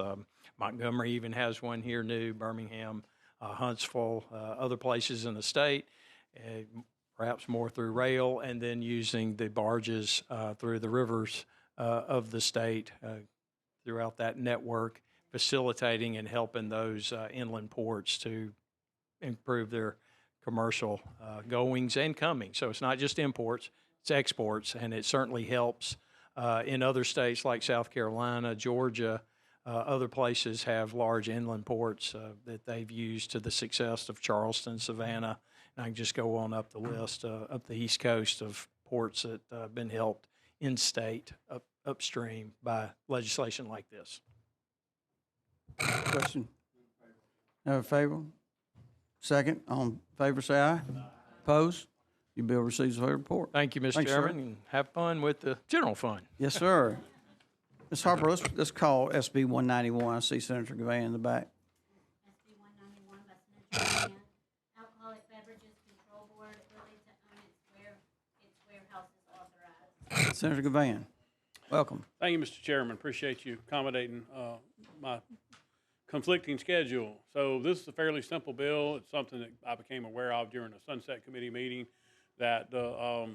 Montgomery even has one here new, Birmingham, Huntsville, other places in the state, perhaps more through rail, and then using the barges through the rivers of the state throughout that network, facilitating and helping those inland ports to improve their commercial goings and comings. So it's not just imports, it's exports, and it certainly helps in other states like South Carolina, Georgia, other places have large inland ports that they've used to the success of Charleston, Savannah, and I can just go on up the list, up the East Coast of ports that have been helped in-state, upstream by legislation like this. Question? Have a favor? Second, all in favor, say aye. Opposed? Your bill receives a favorable report. Thank you, Mr. Thanks, sir. Chairman, and have fun with the general fund. Yes, sir. Ms. Harper, let's call SB 191. I see Senator Gavin in the back. SB 191 by Senator Gavin, Alcoholic Beverages Control Board ability to own its warehouses authorized. Senator Gavin, welcome. Thank you, Mr. Chairman. Appreciate you accommodating my conflicting schedule. So this is a fairly simple bill. It's something that I became aware of during a Sunset Committee meeting, that the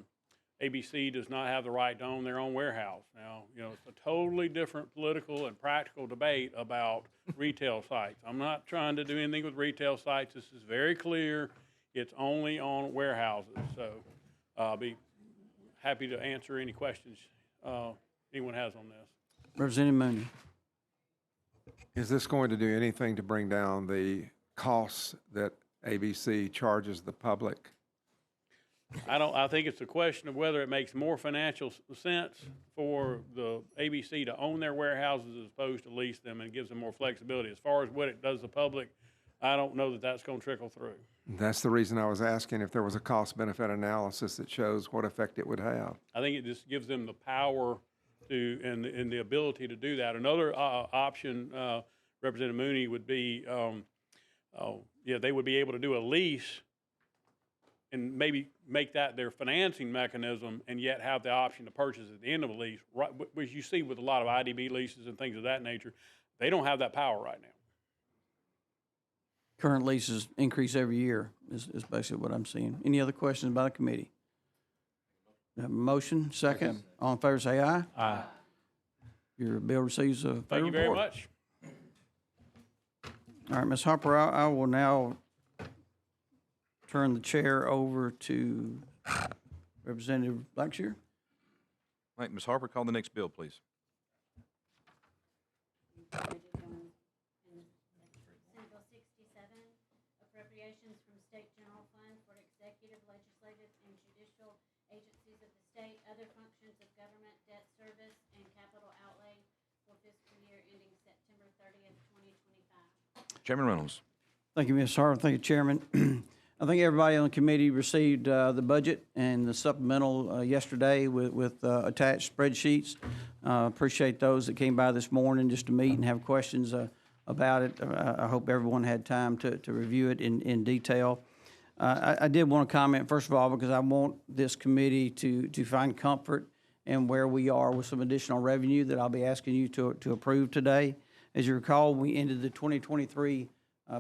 ABC does not have the right to own their own warehouse. Now, you know, it's a totally different political and practical debate about retail sites. I'm not trying to do anything with retail sites. This is very clear. It's only on warehouses. So I'll be happy to answer any questions anyone has on this. Representative Mooney. Is this going to do anything to bring down the costs that ABC charges the public? I think it's a question of whether it makes more financial sense for the ABC to own their warehouses as opposed to lease them, and gives them more flexibility. As far as what it does to the public, I don't know that that's going to trickle through. That's the reason I was asking if there was a cost-benefit analysis that shows what effect it would have. I think it just gives them the power to and the ability to do that. Another option, Representative Mooney, would be, they would be able to do a lease and maybe make that their financing mechanism, and yet have the option to purchase at the end of a lease, right, which you see with a lot of IDB leases and things of that nature. They don't have that power right now. Current leases increase every year is basically what I'm seeing. Any other questions by the committee? We have a motion, second. All in favor, say aye. Aye. Your bill receives a favorable report. Thank you very much. All right, Ms. Harper, I will now turn the chair over to Representative Blackshear. All right, Ms. Harper, call the next bill, please. Senate Bill 67, appropriations from state general fund for executive, legislative, and judicial agencies of the state, other functions of government, debt service, and capital outlay for fiscal year ending September 30th, 2025. Chairman Reynolds. Thank you, Ms. Harper. Thank you, Chairman. I think everybody on the committee received the budget and the supplemental yesterday with attached spreadsheets. Appreciate those that came by this morning just to meet and have questions about it. I hope everyone had time to review it in detail. I did want to comment, first of all, because I want this committee to find comfort in where we are with some additional revenue that I'll be asking you to approve today. As you recall, we ended the 2023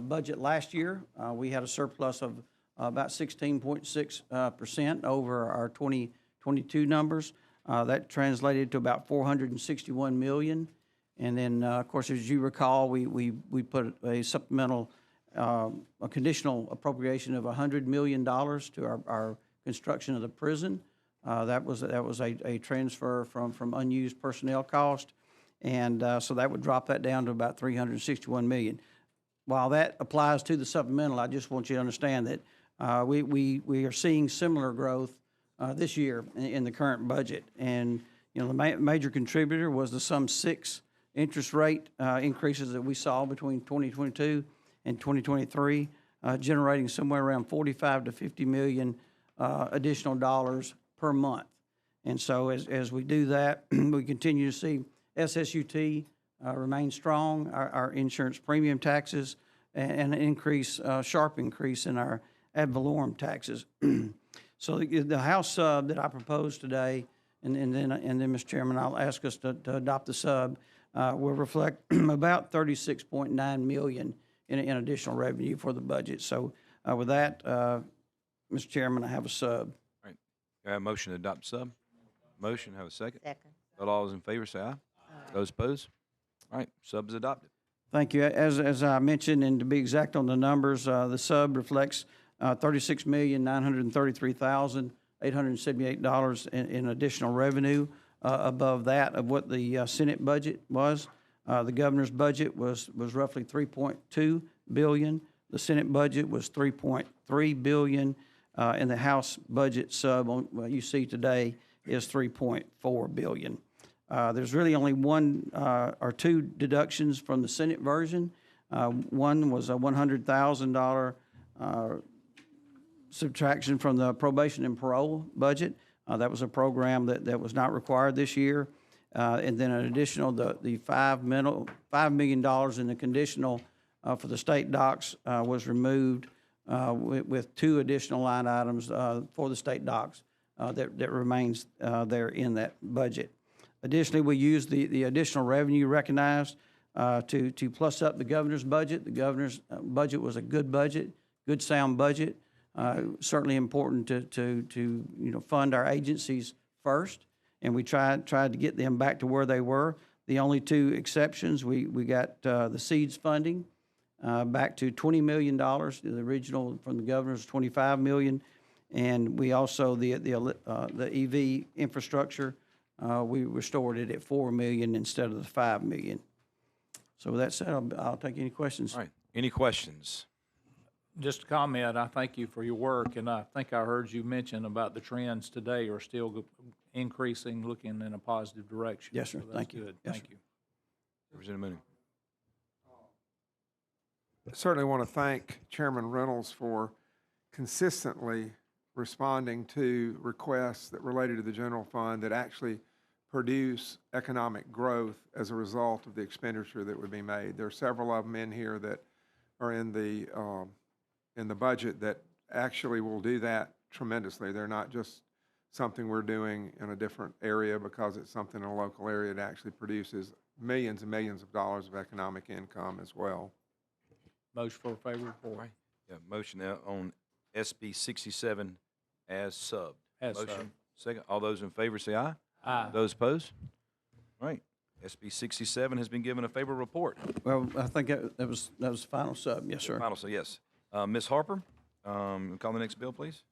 budget last year. We had a surplus of about 16.6% over our 2022 numbers. That translated to about $461 million. And then, of course, as you recall, we put a supplemental, a conditional appropriation of $100 million to our construction of the prison. That was a transfer from unused personnel cost. And so that would drop that down to about 361 million. While that applies to the supplemental, I just want you to understand that we are seeing similar growth this year in the current budget. And, you know, the major contributor was the some 6 interest rate increases that we saw between 2022 and 2023, generating somewhere around 45 to 50 million additional dollars per month. And so as we do that, we continue to see SSUT remain strong, our insurance premium taxes, and an increase, sharp increase in our ad valorem taxes. So the House sub that I proposed today, and then, Mr. Chairman, I'll ask us to adopt the sub, will reflect about 36.9 million in additional revenue for the budget. So with that, Mr. Chairman, I have a sub. All right. I have a motion to adopt sub. Motion, have a second. Second. All those in favor say aye. Those opposed? All right, sub is adopted. Thank you. As I mentioned, and to be exact on the numbers, the sub reflects $36,933,878 in additional revenue above that of what the Senate budget was. The governor's budget was roughly $3.2 billion. The Senate budget was $3.3 billion, and the House budget sub you see today is $3.4 billion. There's really only one or two deductions from the Senate version. One was a $100,000 subtraction from the probation and parole budget. That was a program that was not required this year. And then an additional, the $5 million in the conditional for the state docs was removed with 2 additional line items for the state docs that remains there in that budget. Additionally, we used the additional revenue recognized to plus up the governor's budget. The governor's budget was a good budget, good sound budget. Certainly important to fund our agencies first, and we tried to get them back to where they were. The only 2 exceptions, we got the SEEDS funding back to $20 million. The original from the governor's $25 million, and we also the EV infrastructure. We restored it at $4 million instead of the $5 million. So with that said, I'll take any questions. All right, any questions? Just a comment, I thank you for your work, and I think I heard you mention about the trends today are still increasing, looking in a positive direction. Yes, sir. So that's Thank you. good. Yes, Thank sir. you. Representative Mooney. I certainly want to thank Chairman Reynolds for consistently responding to requests that related to the general fund that actually produce economic growth as a result of the expenditure that would be made. There are several of them in here that are in the budget that actually will do that tremendously. They're not just something we're doing in a different area because it's something in a local area that actually produces millions and millions of dollars of economic income as well. Motion for a favorable report. Yeah, motion now on SB 67 as subbed. As Motion, subbed. second. All those in favor say aye. Aye. Those opposed? All right. SB 67 has been given a favorable report. Well, I think that was the final sub. Yes, sir. Final, so yes. Ms. Harper, call the next bill, please.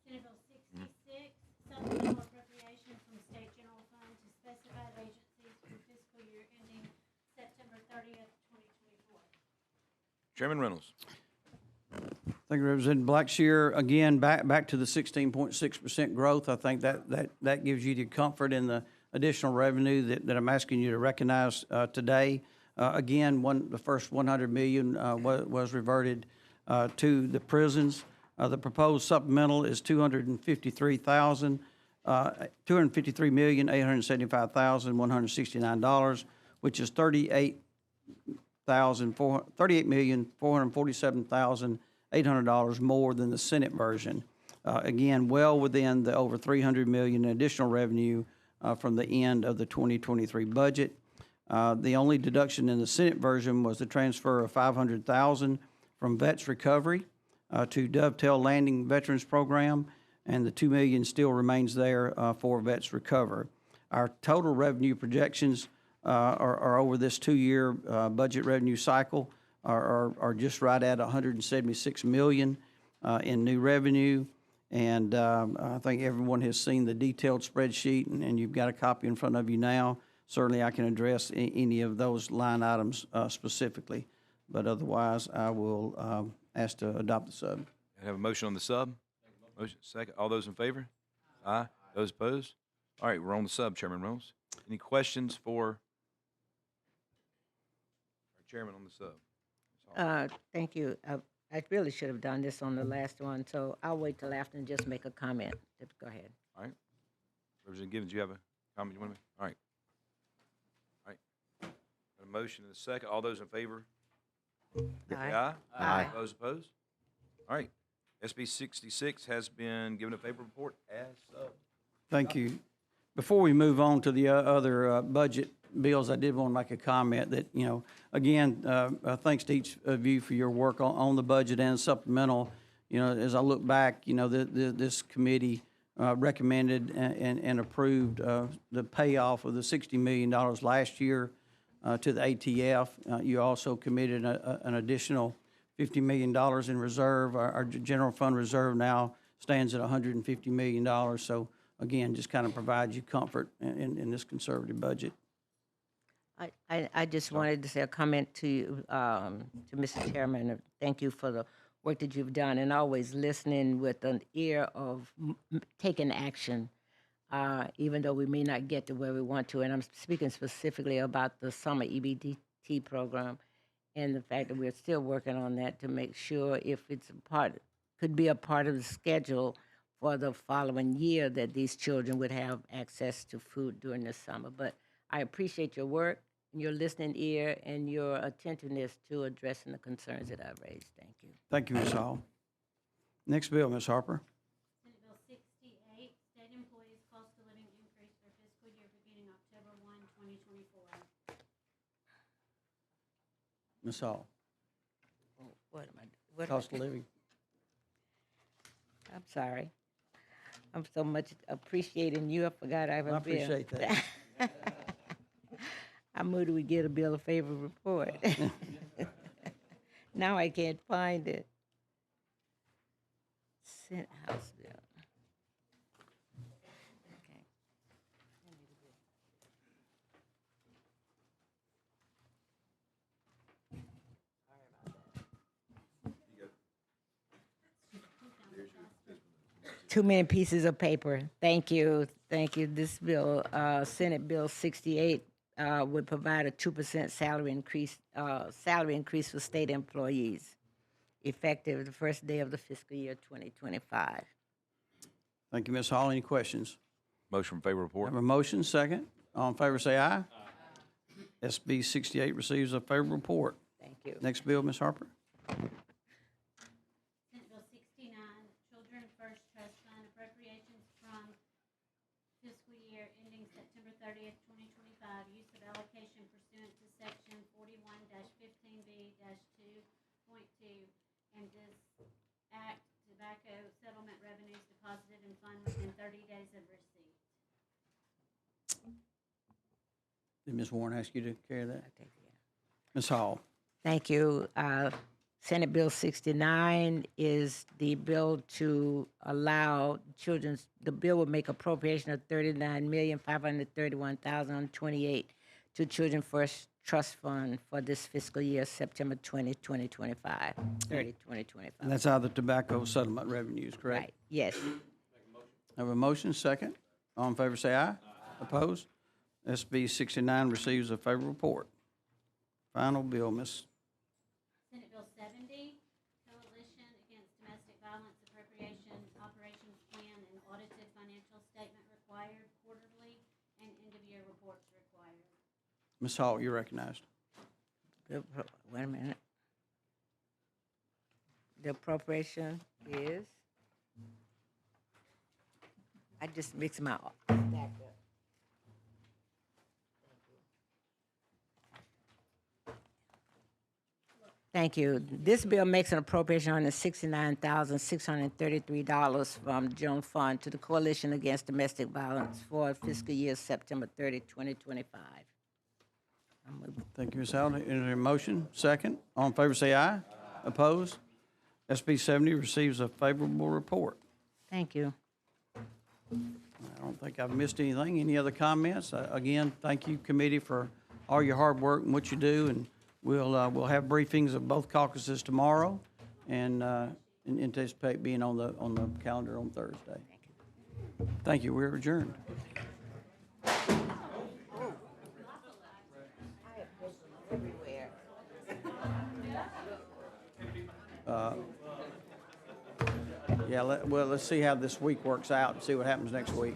Senate Bill 66, supplemental appropriation from state general fund to specified agencies for fiscal year ending September 30th, 2024. Chairman Reynolds. Thank you, Representative Blackshear. Again, back to the 16.6% growth. I think that gives you the comfort in the additional revenue that I'm asking you to recognize today. Again, the first $100 million was reverted to the prisons. The proposed supplemental is $253,875,169, which is $38,447,800 more than the Senate version. Again, well within the over $300 million in additional revenue from the end of the 2023 budget. The only deduction in the Senate version was the transfer of $500,000 from Vets Recovery to Dovetail Landing Veterans Program, and the $2 million still remains there for Vets Recover. Our total revenue projections are over this 2-year budget revenue cycle are just right at $176 million in new revenue, And I think everyone has seen the detailed spreadsheet, and you've got a copy in front of you now. Certainly, I can address any of those line items specifically, but otherwise, I will ask to adopt the sub. I have a motion on the sub. Motion second. All those in favor? Aye. Those opposed? All right, we're on the sub, Chairman Reynolds. Any questions for our chairman on the sub? Thank you. I really should have done this on the last one, so I'll wait till after and just make a comment. Go ahead. All right. Representative Givens, you have a comment you want to make? All right. All right. Got a motion and a second. All those in favor? Say aye. Aye. Those opposed? All right. SB 66 has been given a favorable report as sub. Thank you. Before we move on to the other budget bills, I did want to make a comment that, again, thanks to each of you for your work on the budget and supplemental. As I look back, this committee recommended and approved the payoff of the $60 million last year to the ATF. You also committed an additional $50 million in reserve. Our general fund reserve now stands at $150 million. So again, just kind of provides you comfort in this conservative budget. I just wanted to say a comment to you, to Mr. Chairman. Thank you for the work that you've done and always listening with an ear of taking action, even though we may not get to where we want to. And I'm speaking specifically about the summer EBT program and the fact that we're still working on that to make sure if it's could be a part of the schedule for the following year that these children would have access to food during the summer. But I appreciate your work, your listening ear, and your attentiveness to addressing the concerns that I've raised. Thank you. Thank you, Ms. Hall. Next bill, Ms. Harper. Senate Bill 68, state employees' cost of living increase for fiscal year beginning October 1, 2024. Ms. Hall. What am I? What Cost of living. I'm sorry. I'm so much appreciating you. I forgot I have a bill. I appreciate that. I moved we get a bill of favor report. Now I can't find it. Senate House bill. Okay. Too many pieces of paper. Thank you. Thank you. This bill, Senate Bill 68, would provide a 2% salary increase for state employees, effective the first day of the fiscal year 2025. Thank you, Ms. Hall. Any questions? Motion for favorable report. Have a motion, second. All in favor, say aye. SB 68 receives a favorable report. Thank you. Next bill, Ms. Harper. Senate Bill 69, Children First Trust Fund appropriations from fiscal year ending September 30th, 2025, use of allocation pursuant to section 41-15B-2.2, and this act tobacco settlement revenues deposited in fund within 30 days of receipt. Did Ms. Warren ask you to carry that? Ms. Hall. Thank you. Senate Bill 69 is the bill to allow the bill would make appropriation of $39,531,028 to Children First Trust Fund for this fiscal year, September 20, 2025, 2025. And that's out of the tobacco settlement revenues, correct? Right, yes. Have a motion, second. All in favor, say aye. Opposed? SB 69 receives a favorable report. Final bill, Ms. Senate Bill 70, Coalition Against Domestic Violence Appropriation Operations Plan and Audited Financial Statement Required Quarterly and End-of-Year Reports Required. Ms. Hall, you're recognized. Wait a minute. The appropriation is, I just mixed them out. Thank you. This bill makes an appropriation of $169,633 from the general fund to the Coalition Against Domestic Violence for fiscal year September 30, 2025. Thank you, Ms. Howell. Enter a motion, second. All in favor, say aye. Opposed? SB 70 receives a favorable report. Thank you. I don't think I've missed anything. Any other comments? Again, thank you, committee, for all your hard work and what you do, and we'll have briefings of both caucuses tomorrow, and anticipate being on the calendar on Thursday. Thank you. We're adjourned. Yeah, let's see how this week works out and see what happens next week.